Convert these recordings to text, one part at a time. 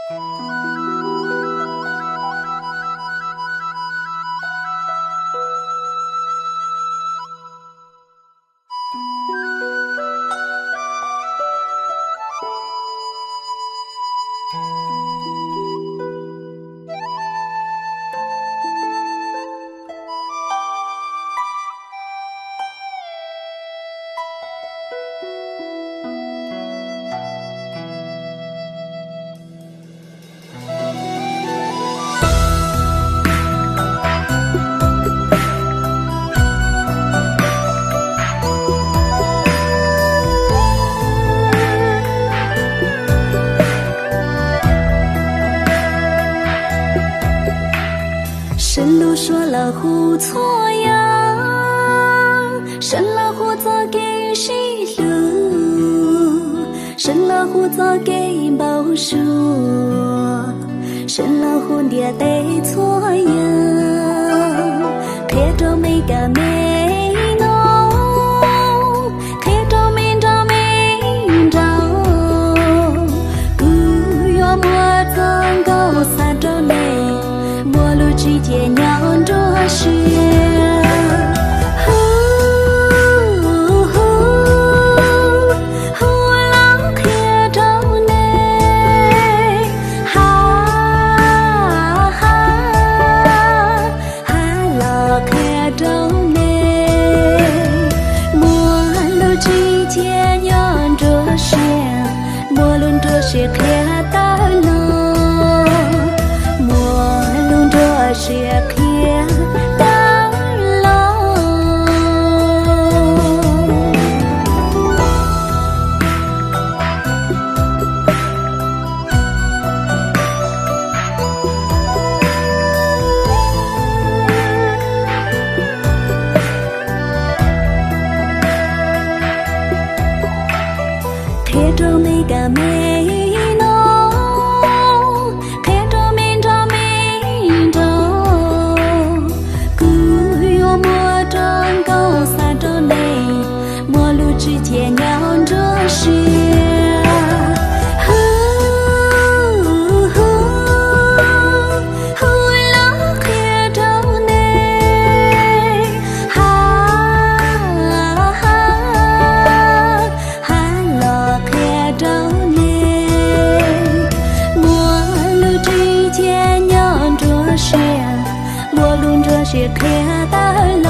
神路说了胡错呀，神了胡做给谁路？神了胡做给报数，神了胡爹得错呀，看着没个没弄，看着没着没着，古月莫曾高三着内。陌路之间酿着雪，浪看着你，浪看着你，陌路之间酿着雪，陌路着雪看到了。雪看到了，看着每个美。之间酿着雪，浪看着你，浪看着你，陌路之间酿着雪，陌路着雪看到了。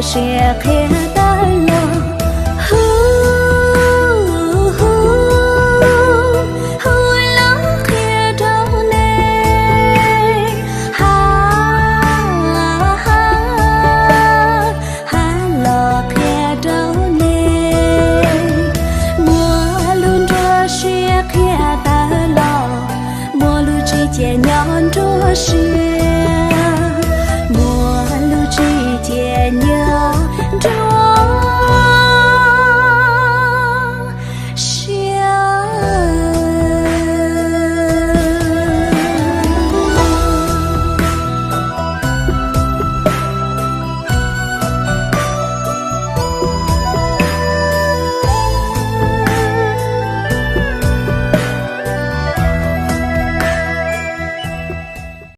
雪看到了，浪看着你，浪看着你，陌路着雪看到了，陌路之间酿着雪。陌路之间酿着